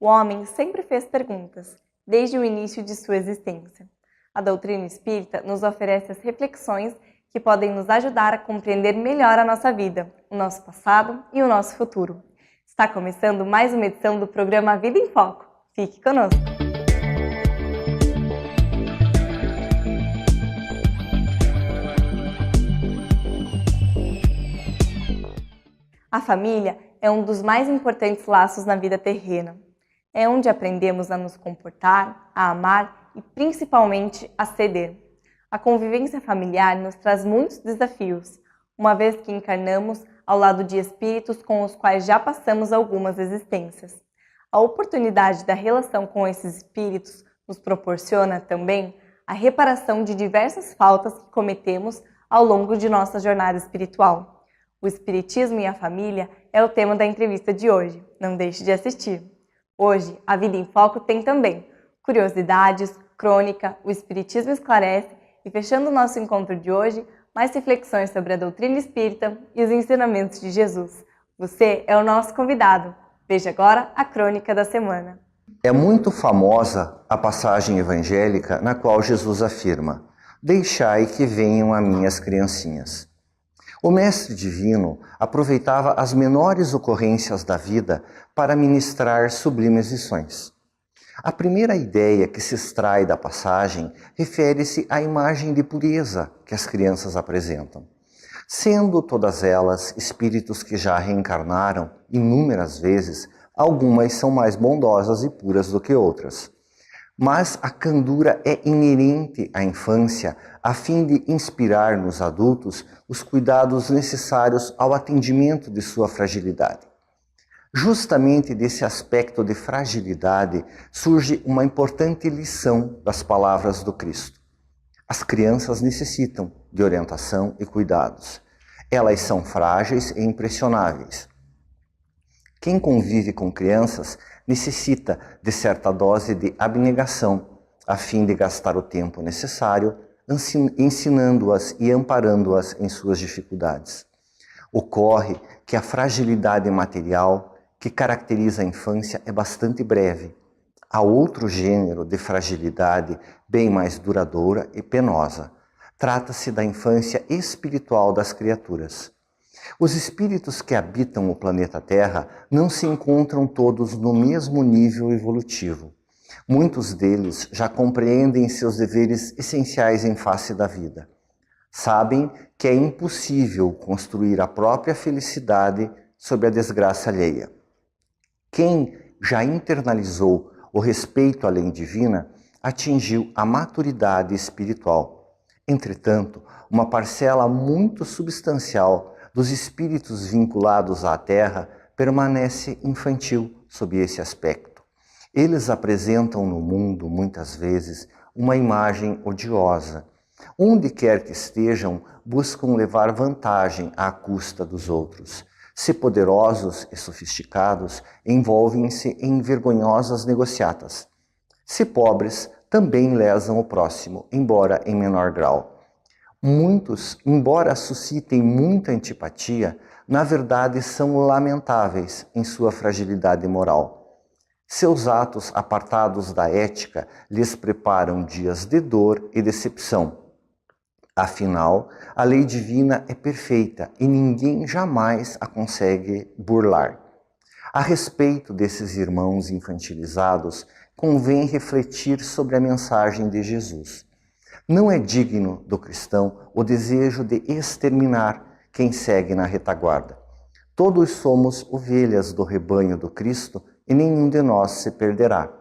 O homem sempre fez perguntas, desde o início de sua existência. A doutrina espírita nos oferece as reflexões que podem nos ajudar a compreender melhor a nossa vida, o nosso passado e o nosso futuro. Está começando mais uma edição do programa Vida em Foco. Fique conosco! A família é um dos mais importantes laços na vida terrena. É onde aprendemos a nos comportar, a amar e principalmente a ceder. A convivência familiar nos traz muitos desafios, uma vez que encarnamos ao lado de espíritos com os quais já passamos algumas existências. A oportunidade da relação com esses espíritos nos proporciona também a reparação de diversas faltas que cometemos ao longo de nossa jornada espiritual. O Espiritismo e a Família é o tema da entrevista de hoje. Não deixe de assistir. Hoje, a Vida em Foco tem também curiosidades, crônica, o Espiritismo esclarece e, fechando o nosso encontro de hoje, mais reflexões sobre a doutrina espírita e os ensinamentos de Jesus. Você é o nosso convidado. Veja agora a crônica da semana. É muito famosa a passagem evangélica na qual Jesus afirma: "Deixai que venham a minhas criancinhas". O Mestre Divino aproveitava as menores ocorrências da vida para ministrar sublimes lições. A primeira ideia que se extrai da passagem refere-se à imagem de pureza que as crianças apresentam. Sendo todas elas espíritos que já reencarnaram inúmeras vezes, algumas são mais bondosas e puras do que outras. Mas a candura é inerente à infância a fim de inspirar nos adultos os cuidados necessários ao atendimento de sua fragilidade. Justamente desse aspecto de fragilidade surge uma importante lição das palavras do Cristo. As crianças necessitam de orientação e cuidados. Elas são frágeis e impressionáveis. Quem convive com crianças necessita de certa dose de abnegação, a fim de gastar o tempo necessário ensinando-as e amparando-as em suas dificuldades. Ocorre que a fragilidade material que caracteriza a infância é bastante breve. Há outro gênero de fragilidade bem mais duradoura e penosa. Trata-se da infância espiritual das criaturas. Os espíritos que habitam o planeta Terra não se encontram todos no mesmo nível evolutivo. Muitos deles já compreendem seus deveres essenciais em face da vida. Sabem que é impossível construir a própria felicidade sob a desgraça alheia. Quem já internalizou o respeito à lei divina atingiu a maturidade espiritual. Entretanto, uma parcela muito substancial dos espíritos vinculados à Terra permanece infantil sob esse aspecto. Eles apresentam no mundo, muitas vezes, uma imagem odiosa. Onde quer que estejam, buscam levar vantagem à custa dos outros. Se poderosos e sofisticados, envolvem-se em vergonhosas negociatas. Se pobres, também lesam o próximo, embora em menor grau. Muitos, embora suscitem muita antipatia, na verdade são lamentáveis em sua fragilidade moral. Seus atos apartados da ética lhes preparam dias de dor e decepção. Afinal, a lei divina é perfeita e ninguém jamais a consegue burlar. A respeito desses irmãos infantilizados, convém refletir sobre a mensagem de Jesus. Não é digno do cristão o desejo de exterminar quem segue na retaguarda. Todos somos ovelhas do rebanho do Cristo e nenhum de nós se perderá.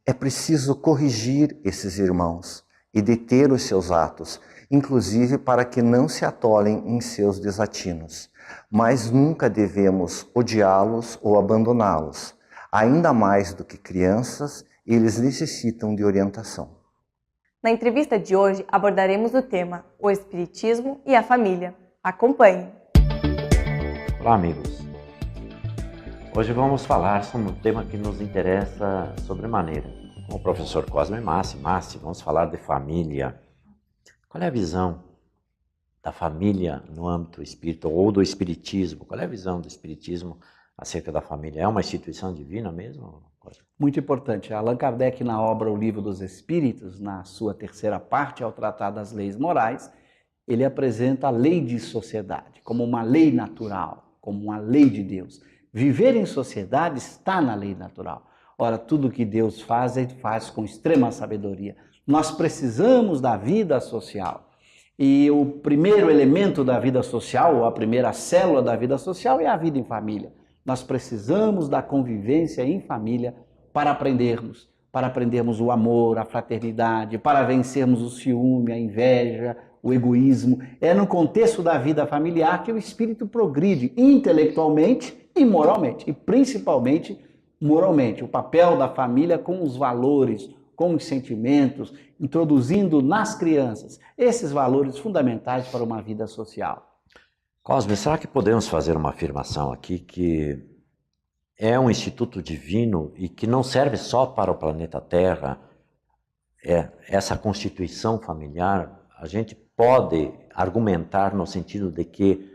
É preciso corrigir esses irmãos e deter os seus atos, inclusive para que não se atolem em seus desatinos. Mas nunca devemos odiá-los ou abandoná-los. Ainda mais do que crianças, eles necessitam de orientação. Na entrevista de hoje abordaremos o tema O Espiritismo e a Família. Acompanhe! Olá, amigos! Hoje vamos falar sobre um tema que nos interessa sobremaneira. Com o professor Cosme Massi, vamos falar de família. Qual é a visão da família no âmbito espírita ou do espiritismo? Qual é a visão do espiritismo acerca da família. É uma instituição divina mesmo? Muito importante. Allan Kardec, na obra O Livro dos Espíritos, na sua terceira parte, ao tratar das leis morais, ele apresenta a lei de sociedade como uma lei natural, como uma lei de Deus. Viver em sociedade está na lei natural. Ora, tudo que Deus faz, ele faz com extrema sabedoria. Nós precisamos da vida social. E o primeiro elemento da vida social, ou a primeira célula da vida social, é a vida em família. Nós precisamos da convivência em família para aprendermos o amor, a fraternidade, para vencermos o ciúme, a inveja, o egoísmo. É no contexto da vida familiar que o espírito progride intelectualmente e moralmente, e principalmente moralmente. O papel da família com os valores, com os sentimentos, introduzindo nas crianças esses valores fundamentais para uma vida social. Cosme, será que podemos fazer uma afirmação aqui que é um instituto divino e que não serve só para o planeta Terra? Essa constituição familiar, a gente pode argumentar no sentido de que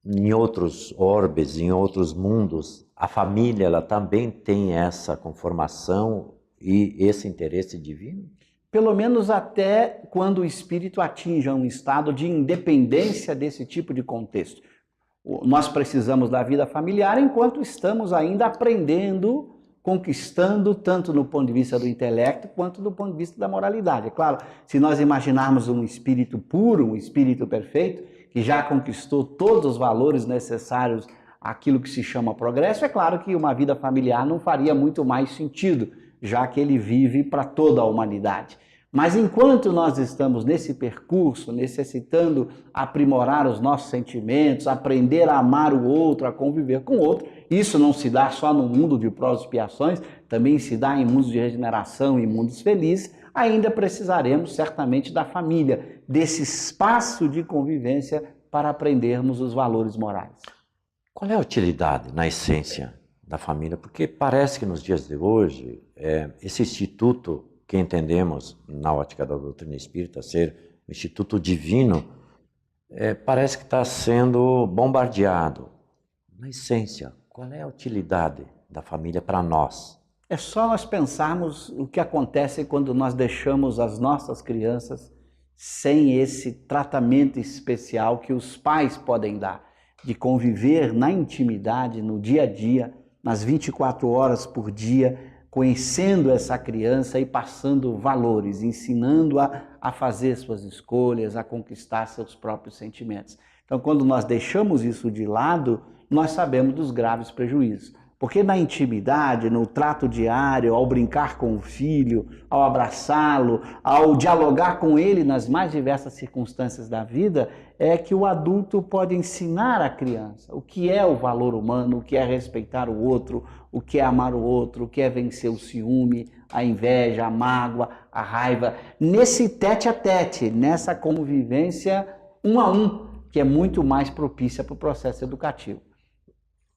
em outros orbes, em outros mundos, a família ela também tem essa conformação e esse interesse divino? Pelo menos até quando o espírito atinja um estado de independência desse tipo de contexto. Nós precisamos da vida familiar enquanto estamos ainda aprendendo, conquistando, tanto no ponto de vista do intelecto quanto do ponto de vista da moralidade. É claro, se nós imaginarmos um espírito puro, um espírito perfeito, que já conquistou todos os valores necessários àquilo que se chama progresso, é claro que uma vida familiar não faria muito mais sentido, já que ele vive para toda a humanidade. Mas enquanto nós estamos nesse percurso, necessitando aprimorar os nossos sentimentos, aprender a amar o outro, a conviver com o outro, isso não se dá só no mundo de provas e expiações, também se dá em mundos de regeneração, em mundos felizes, ainda precisaremos certamente da família, desse espaço de convivência para aprendermos os valores morais. Qual é a utilidade, na essência, da família? Porque parece que nos dias de hoje, esse instituto que entendemos na ótica da doutrina espírita ser um instituto divino, parece que está sendo bombardeado. Na essência, qual é a utilidade da família para nós? É só nós pensarmos o que acontece quando nós deixamos as nossas crianças sem esse tratamento especial que os pais podem dar, de conviver na intimidade, no dia a dia, nas 24 horas por dia, conhecendo essa criança e passando valores, ensinando-a a fazer suas escolhas, a conquistar seus próprios sentimentos. Então, quando nós deixamos isso de lado, nós sabemos dos graves prejuízos. Porque na intimidade, no trato diário, ao brincar com o filho, ao abraçá-lo, ao dialogar com ele nas mais diversas circunstâncias da vida, é que o adulto pode ensinar à criança o que é o valor humano, o que é respeitar o outro, o que é amar o outro, o que é vencer o ciúme, a inveja, a mágoa, a raiva. Nesse tete-a-tete, nessa convivência um a um, que é muito mais propícia para o processo educativo.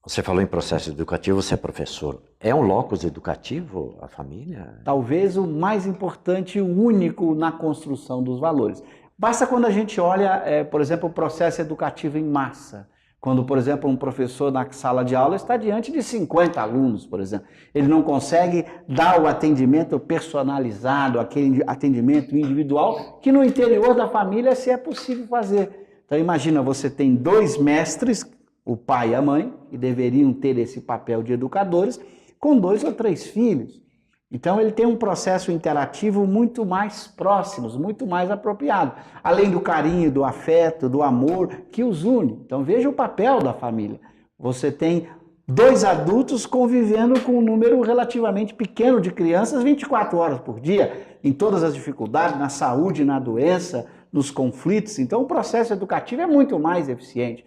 Você falou em processo educativo, você é professor. É um locus educativo a família? Talvez o mais importante e o único na construção dos valores. Basta quando a gente olha, por exemplo, o processo educativo em massa. Quando, por exemplo, um professor na sala de aula está diante de 50 alunos, por exemplo. Ele não consegue dar o atendimento personalizado, aquele atendimento individual, que no interior da família se é possível fazer. Então imagina, você tem 2 mestres, o pai e a mãe, que deveriam ter esse papel de educadores, com 2 ou 3 filhos. Então ele tem um processo interativo muito mais próximo, muito mais apropriado, além do carinho, do afeto, do amor que os une. Então veja o papel da família. Você tem 2 adultos convivendo com um número relativamente pequeno de crianças 24 horas por dia, em todas as dificuldades, na saúde, na doença, nos conflitos. Então o processo educativo é muito mais eficiente.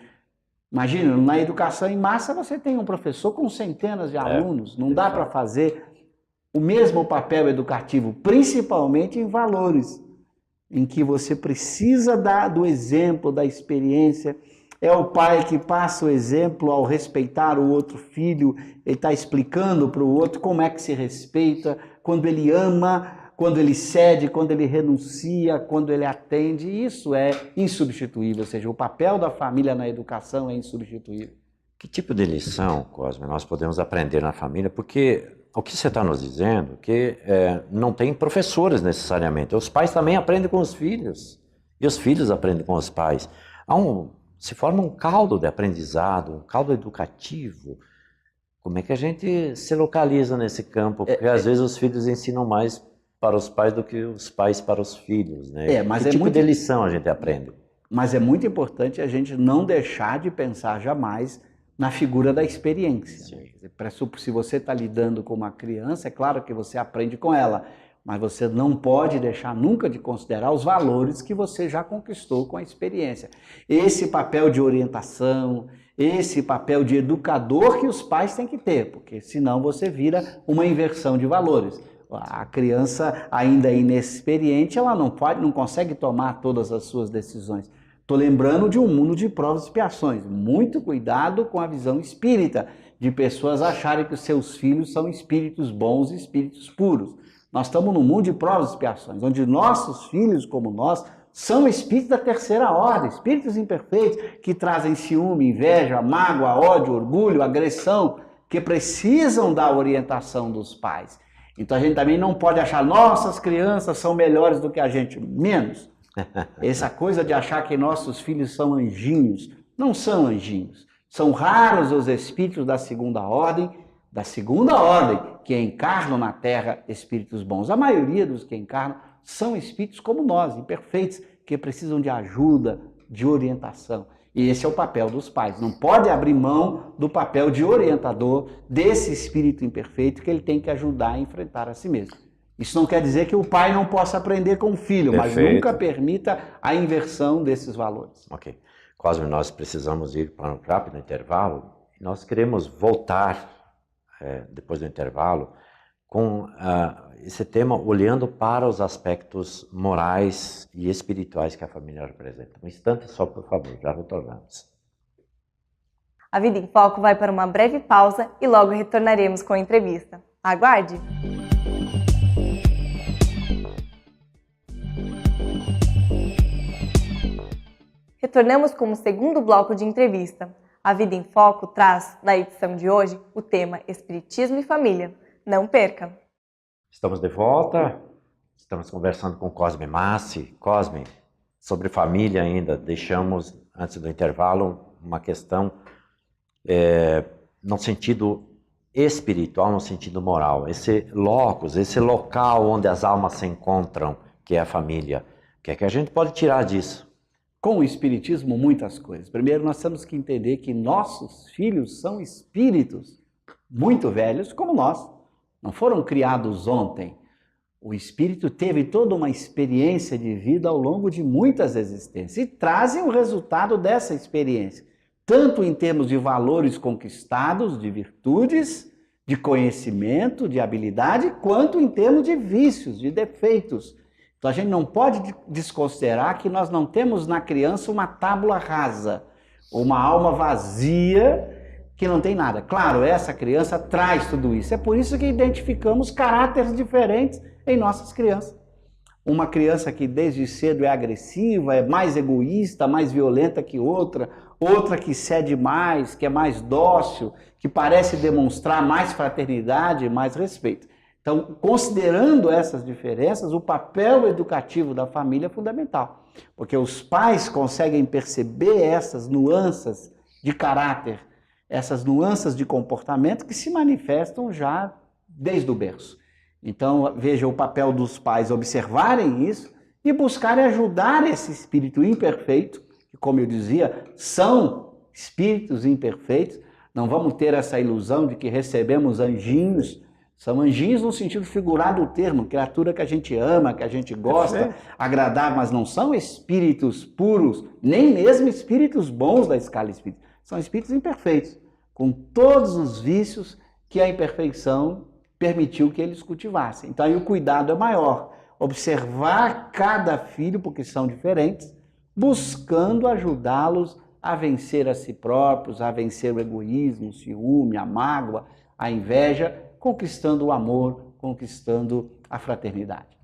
Imagina, na educação em massa você tem um professor com centenas de alunos, não dá para fazer o mesmo papel educativo, principalmente em valores, em que você precisa do exemplo, da experiência. É o pai que passa o exemplo ao respeitar o outro filho, ele está explicando para o outro como é que se respeita, quando ele ama, quando ele cede, quando ele renuncia, quando ele atende. Isso é insubstituível, ou seja, o papel da família na educação é insubstituível. Que tipo de lição, Cosme, nós podemos aprender na família? Porque o que você está nos dizendo que não tem professores necessariamente. Os pais também aprendem com os filhos. E os filhos aprendem com os pais. Se forma um caldo de aprendizado, um caldo educativo. Como é que a gente se localiza nesse campo? Porque às vezes os filhos ensinam mais para os pais do que os pais para os filhos, né? Mas que tipo de lição a gente aprende? Mas é muito importante a gente não deixar de pensar jamais na figura da experiência. Se você está lidando com uma criança, é claro que você aprende com ela, mas você não pode deixar nunca de considerar os valores que você já conquistou com a experiência. Esse papel de orientação, esse papel de educador que os pais têm que ter, porque senão você vira uma inversão de valores. A criança ainda inexperiente, ela não consegue tomar todas as suas decisões. Estou lembrando de um mundo de provas e expiações. Muito cuidado com a visão espírita, de pessoas acharem que os seus filhos são espíritos bons e espíritos puros. Nós estamos num mundo de provas e expiações, onde nossos filhos, como nós, são espíritos da terceira ordem, espíritos imperfeitos, que trazem ciúme, inveja, mágoa, ódio, orgulho, agressão, que precisam da orientação dos pais. Então a gente também não pode achar, nossas crianças são melhores do que a gente, menos. Essa coisa de achar que nossos filhos são anjinhos, não são anjinhos. São raros os espíritos da segunda ordem, que encarnam na Terra espíritos bons. A maioria dos que encarnam são espíritos como nós, imperfeitos, que precisam de ajuda, de orientação. E esse é o papel dos pais. Não pode abrir mão do papel de orientador desse espírito imperfeito que ele tem que ajudar a enfrentar a si mesmo. Isso não quer dizer que o pai não possa aprender com o filho, mas nunca permita a inversão desses valores. Ok. Cosme, nós precisamos ir para um rápido intervalo. Nós queremos voltar, depois do intervalo, com esse tema olhando para os aspectos morais e espirituais que a família representa. Um instante só, por favor, já retornamos. A Vida em Foco vai para uma breve pausa e logo retornaremos com a entrevista. Aguarde! Retornamos com o segundo bloco de entrevista. A Vida em Foco traz, na edição de hoje, o tema Espiritismo e Família. Não perca! Estamos de volta, estamos conversando com Cosme Massi. Cosme, sobre família ainda, deixamos, antes do intervalo, uma questão no sentido espiritual, no sentido moral. Esse locus, esse local onde as almas se encontram, que é a família. O que é que a gente pode tirar disso? Com o Espiritismo, muitas coisas. Primeiro, nós temos que entender que nossos filhos são espíritos muito velhos, como nós. Não foram criados ontem. O espírito teve toda uma experiência de vida ao longo de muitas existências e trazem o resultado dessa experiência, tanto em termos de valores conquistados, de virtudes, de conhecimento, de habilidade, quanto em termos de vícios, de defeitos. Então a gente não pode desconsiderar que nós não temos na criança uma tábula rasa, uma alma vazia que não tem nada. Claro, essa criança traz tudo isso. É por isso que identificamos caráteres diferentes em nossas crianças. Uma criança que desde cedo é agressiva, é mais egoísta, mais violenta que outra que cede mais, que é mais dócil, que parece demonstrar mais fraternidade, mais respeito. Então, considerando essas diferenças, o papel educativo da família é fundamental, porque os pais conseguem perceber essas nuances de caráter, essas nuances de comportamento que se manifestam já desde o berço. Então, veja o papel dos pais observarem isso e buscarem ajudar esse espírito imperfeito, que, como eu dizia, são espíritos imperfeitos. Não vamos ter essa ilusão de que recebemos anjinhos. São anjinhos no sentido figurado do termo, criatura que a gente ama, que a gente gosta, agradar, mas não são espíritos puros, nem mesmo espíritos bons da escala espírita. São espíritos imperfeitos, com todos os vícios que a imperfeição permitiu que eles cultivassem. Então aí o cuidado é maior, observar cada filho, porque são diferentes, buscando ajudá-los a vencer a si próprios, a vencer o egoísmo, o ciúme, a mágoa, a inveja, conquistando o amor, conquistando a fraternidade.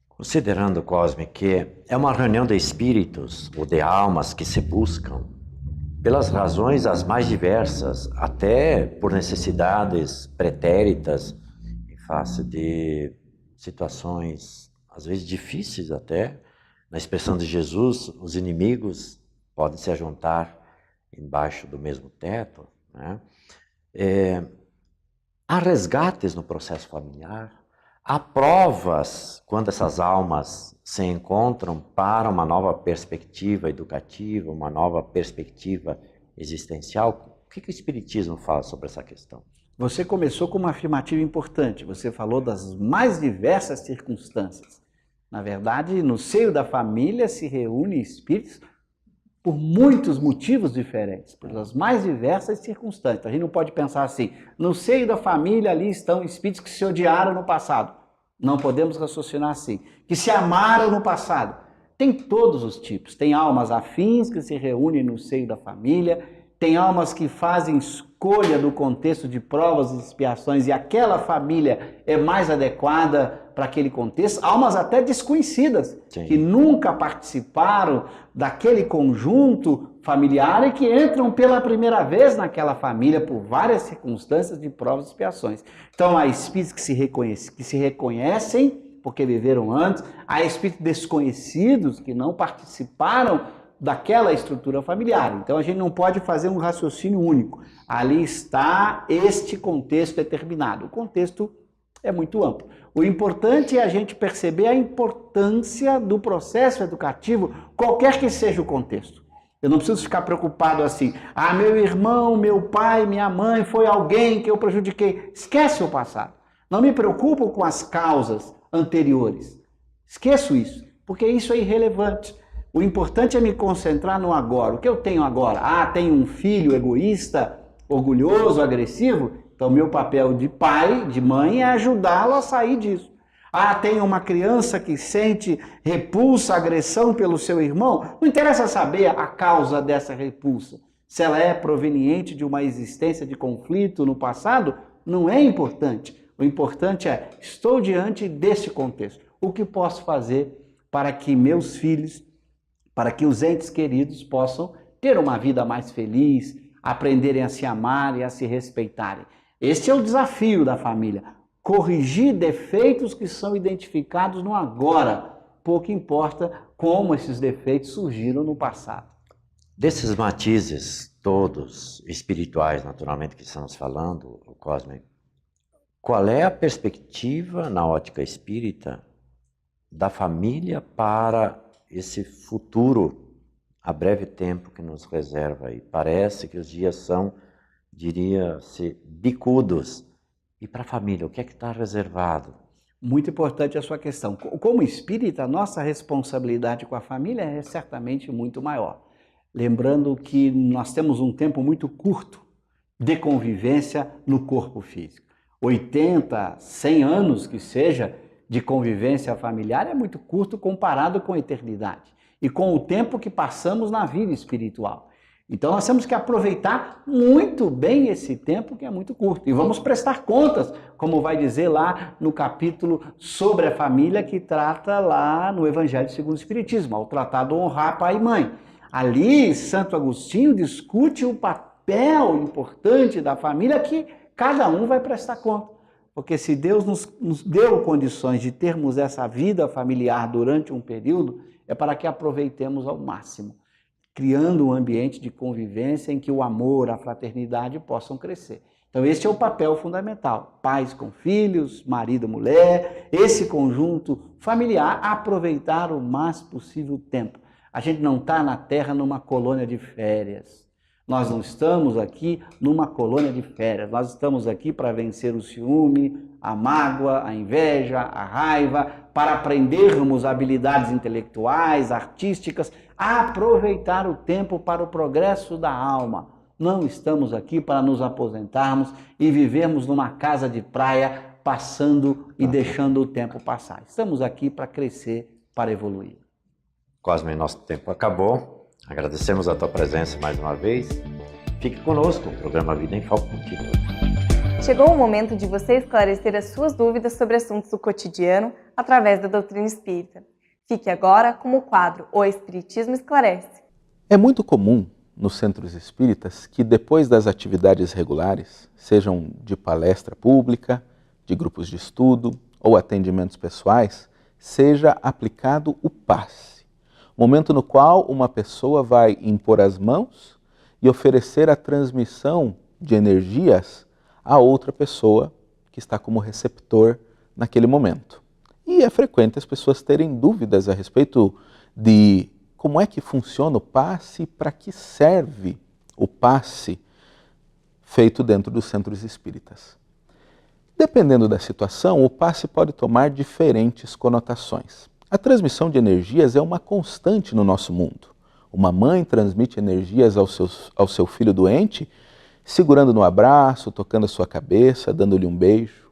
Considerando, Cosme, que é uma reunião de espíritos ou de almas que se buscam, pelas razões as mais diversas, até por necessidades pretéritas, em face de situações, às vezes difíceis até. Na expressão de Jesus, os inimigos podem se ajuntar embaixo do mesmo teto, né? Há resgates no processo familiar, há provas quando essas almas se encontram para uma nova perspectiva educativa, uma nova perspectiva existencial. O que o Espiritismo fala sobre essa questão? Você começou com uma afirmativa importante, você falou das mais diversas circunstâncias. Na verdade, no seio da família se reúnem espíritos por muitos motivos diferentes, pelas mais diversas circunstâncias. A gente não pode pensar assim, no seio da família ali estão espíritos que se odiaram no passado. Não podemos raciocinar assim. Que se amaram no passado. Tem todos os tipos. Tem almas afins que se reúnem no seio da família, tem almas que fazem escolha do contexto de provas e expiações e aquela família é mais adequada para aquele contexto. Almas até desconhecidas, Sim. que nunca participaram daquele conjunto familiar e que entram pela primeira vez naquela família por várias circunstâncias de provas e expiações. Então há espíritos que se reconhecem porque viveram antes, há espíritos desconhecidos que não participaram daquela estrutura familiar. Então a gente não pode fazer um raciocínio único. Ali está este contexto determinado. O contexto é muito amplo. O importante é a gente perceber a importância do processo educativo, qualquer que seja o contexto. Eu não preciso ficar preocupado assim, meu irmão, meu pai, minha mãe, foi alguém que eu prejudiquei. Esquece o passado. Não me preocupo com as causas anteriores. Esqueço isso, porque isso é irrelevante. O importante é me concentrar no agora. O que eu tenho agora? Tenho um filho egoísta, orgulhoso, agressivo? Então, meu papel de pai, de mãe, é ajudá-lo a sair disso. Tenho uma criança que sente repulsa, agressão pelo seu irmão? Não interessa saber a causa dessa repulsa. Se ela é proveniente de uma existência de conflito no passado, não é importante. O importante é, estou diante desse contexto. O que posso fazer para que meus filhos, para que os entes queridos possam ter uma vida mais feliz, aprenderem a se amar e a se respeitarem. Este é o desafio da família. Corrigir defeitos que são identificados no agora. Pouco importa como esses defeitos surgiram no passado. Desses matizes todos espirituais, naturalmente, que estamos falando, Cosme, qual é a perspectiva na ótica espírita da família para esse futuro a breve tempo que nos reserva aí? Parece que os dias são, diria-se, bicudos. E para a família, o que é que está reservado? Muito importante a sua questão. Como espírita, a nossa responsabilidade com a família é certamente muito maior. Lembrando que nós temos um tempo muito curto de convivência no corpo físico. 80, 100 anos que seja de convivência familiar é muito curto comparado com a eternidade e com o tempo que passamos na vida espiritual. Então nós temos que aproveitar muito bem esse tempo que é muito curto. E vamos prestar contas, como vai dizer lá no capítulo sobre a família que trata lá no Evangelho segundo o Espiritismo, ao tratado honrar pai e mãe. Ali, Santo Agostinho discute o papel importante da família que cada um vai prestar conta. Porque se Deus nos deu condições de termos essa vida familiar durante um período, é para que aproveitemos ao máximo, criando um ambiente de convivência em que o amor, a fraternidade possam crescer. Então esse é o papel fundamental. Pais com filhos, marido, mulher, esse conjunto familiar, aproveitar o mais possível o tempo. A gente não está na Terra numa colônia de férias. Nós não estamos aqui numa colônia de férias. Nós estamos aqui para vencer o ciúme, a mágoa, a inveja, a raiva, para aprendermos habilidades intelectuais, artísticas, aproveitar o tempo para o progresso da alma. Não estamos aqui para nos aposentarmos e vivermos numa casa de praia, passando e deixando o tempo passar. Estamos aqui para crescer, para evoluir. Cosme, nosso tempo acabou. Agradecemos a tua presença mais uma vez. Fique conosco, o programa Vida em Foco continua. Chegou o momento de você esclarecer as suas dúvidas sobre assuntos do cotidiano através da doutrina espírita. Fique agora com o quadro O Espiritismo Esclarece. É muito comum nos centros espíritas que depois das atividades regulares, sejam de palestra pública, de grupos de estudo ou atendimentos pessoais, seja aplicado o passe, momento no qual uma pessoa vai impor as mãos e oferecer a transmissão de energias a outra pessoa que está como receptor naquele momento. E é frequente as pessoas terem dúvidas a respeito de como é que funciona o passe e para que serve o passe feito dentro dos centros espíritas. Dependendo da situação, o passe pode tomar diferentes conotações. A transmissão de energias é uma constante no nosso mundo. Uma mãe transmite energias ao seu filho doente, segurando no abraço, tocando a sua cabeça, dando-lhe um beijo.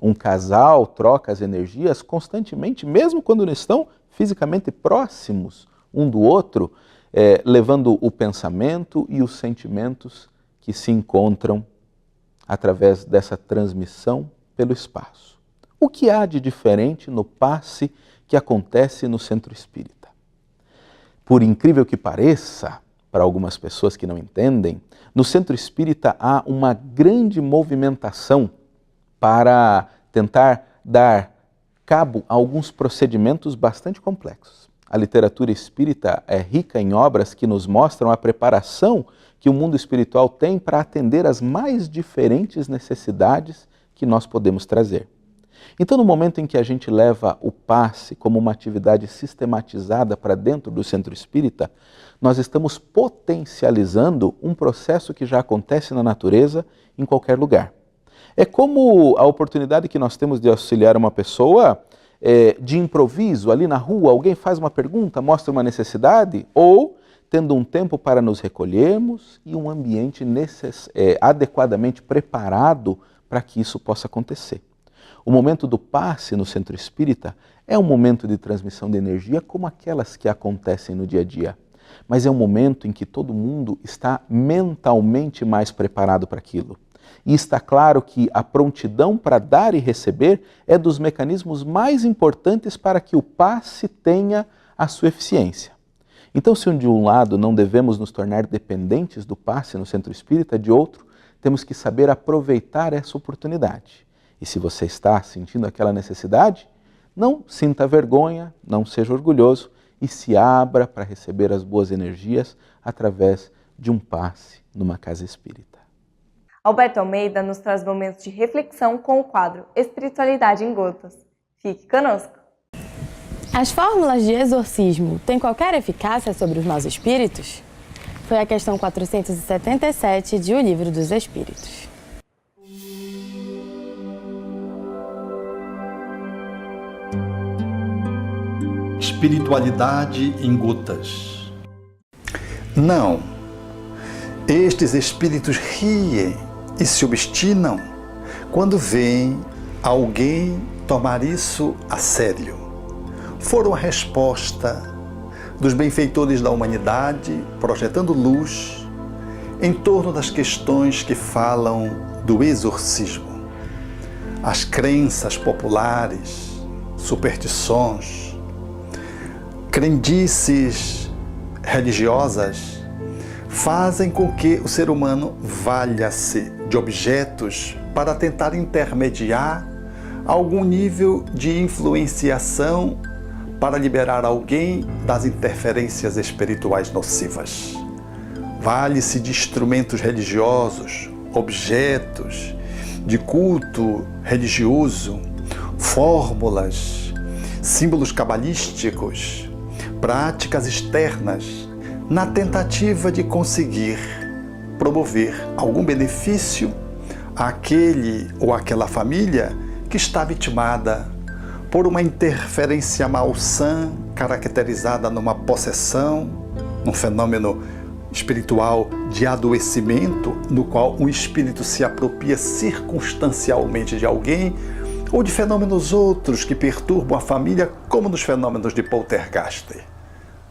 Um casal troca as energias constantemente, mesmo quando não estão fisicamente próximos um do outro, levando o pensamento e os sentimentos que se encontram através dessa transmissão pelo espaço. O que há de diferente no passe que acontece no centro espírita? Por incrível que pareça, para algumas pessoas que não entendem, no centro espírita há uma grande movimentação para tentar dar cabo a alguns procedimentos bastante complexos. A literatura espírita é rica em obras que nos mostram a preparação que o mundo espiritual tem para atender às mais diferentes necessidades que nós podemos trazer. Então, no momento em que a gente leva o passe como uma atividade sistematizada para dentro do centro espírita, nós estamos potencializando um processo que já acontece na natureza em qualquer lugar. É como a oportunidade que nós temos de auxiliar uma pessoa de improviso, ali na rua, alguém faz uma pergunta, mostra uma necessidade, ou tendo um tempo para nos recolhermos e um ambiente adequadamente preparado para que isso possa acontecer. O momento do passe no centro espírita é um momento de transmissão de energia como aquelas que acontecem no dia a dia, mas é um momento em que todo mundo está mentalmente mais preparado para aquilo. E está claro que a prontidão para dar e receber é dos mecanismos mais importantes para que o passe tenha a sua eficiência. Então, se de um lado não devemos nos tornar dependentes do passe no centro espírita, de outro, temos que saber aproveitar essa oportunidade. E se você está sentindo aquela necessidade, não sinta vergonha, não seja orgulhoso e se abra para receber as boas energias através de um passe numa casa espírita. Alberto Almeida nos traz momentos de reflexão com o quadro Espiritualidade em Gotas. Fique conosco! As fórmulas de exorcismo têm qualquer eficácia sobre os maus espíritos? Foi a questão 477 de O Livro dos Espíritos. Espiritualidade em gotas. Não, estes espíritos riem e se obstinam quando veem alguém tomar isso a sério. Foram a resposta dos benfeitores da humanidade projetando luz em torno das questões que falam do exorcismo. As crenças populares, superstições, crendices religiosas fazem com que o ser humano valha-se de objetos para tentar intermediar algum nível de influenciação para liberar alguém das interferências espirituais nocivas. Vale-se de instrumentos religiosos, objetos de culto religioso, fórmulas, símbolos cabalísticos, práticas externas, na tentativa de conseguir promover algum benefício àquele ou àquela família que está vitimada por uma interferência malsã caracterizada numa possessão, num fenômeno espiritual de adoecimento, no qual um espírito se apropria circunstancialmente de alguém, ou de fenômenos outros que perturbam a família, como nos fenômenos de poltergeist.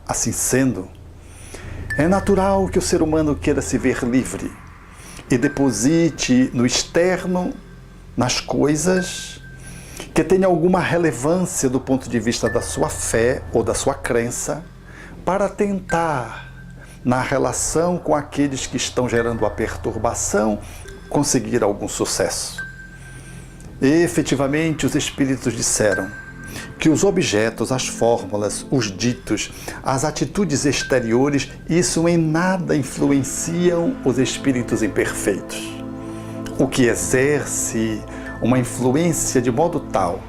Assim sendo, é natural que o ser humano queira se ver livre e deposite no externo, nas coisas, que tenha alguma relevância do ponto de vista da sua fé ou da sua crença, para tentar na relação com aqueles que estão gerando a perturbação, conseguir algum sucesso. E, efetivamente, os espíritos disseram que os objetos, as fórmulas, os ditos, as atitudes exteriores, isso em nada influenciam os espíritos imperfeitos. O que exerce uma influência de modo tal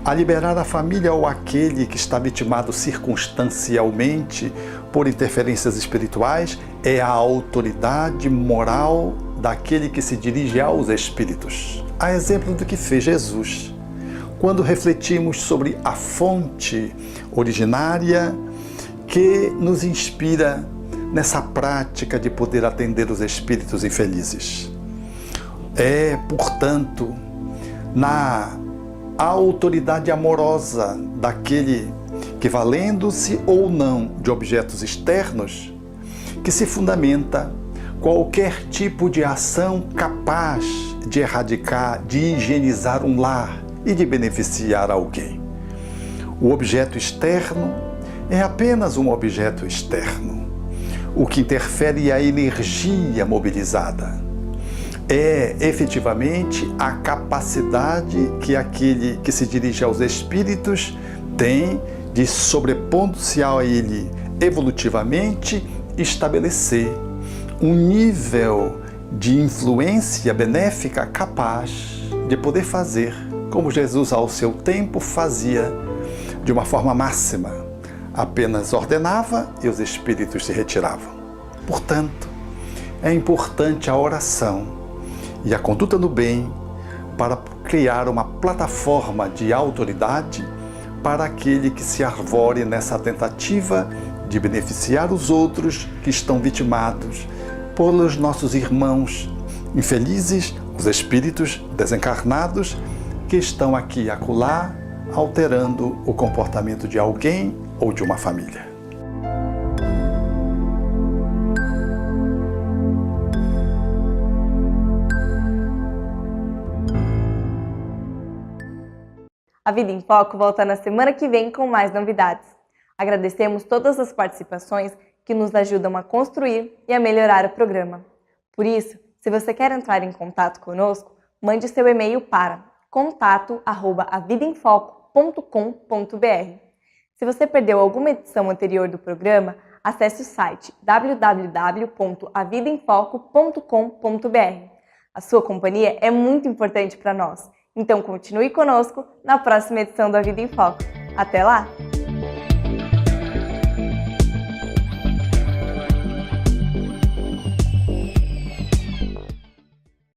a liberar a família ou aquele que está vitimado circunstancialmente por interferências espirituais é a autoridade moral daquele que se dirige aos espíritos. A exemplo do que fez Jesus. Quando refletimos sobre a fonte originária que nos inspira nessa prática de poder atender os espíritos infelizes. É, portanto, na autoridade amorosa daquele que, valendo-se ou não de objetos externos, que se fundamenta qualquer tipo de ação capaz de erradicar, de higienizar um lar e de beneficiar alguém. O objeto externo é apenas um objeto externo. O que interfere é a energia mobilizada. É efetivamente a capacidade que aquele que se dirige aos espíritos tem de, sobrepondo-se a ele evolutivamente, estabelecer um nível de influência benéfica capaz de poder fazer como Jesus ao seu tempo fazia de uma forma máxima, apenas ordenava e os espíritos se retiravam. Portanto, é importante a oração e a conduta no bem para criar uma plataforma de autoridade para aquele que se arvore nessa tentativa de beneficiar os outros que estão vitimados pelos nossos irmãos infelizes, os espíritos desencarnados que estão aqui e acolá alterando o comportamento de alguém ou de uma família. A Vida em Foco volta na semana que vem com mais novidades. Agradecemos todas as participações que nos ajudam a construir e a melhorar o programa. Por isso, se você quer entrar em contato conosco, mande seu e-mail para contato@avidaemfoco.com.br. Se você perdeu alguma edição anterior do programa, acesse o site www.avidaemfoco.com.br. A sua companhia é muito importante para nós, então continue conosco na próxima edição do A Vida em Foco. Até lá!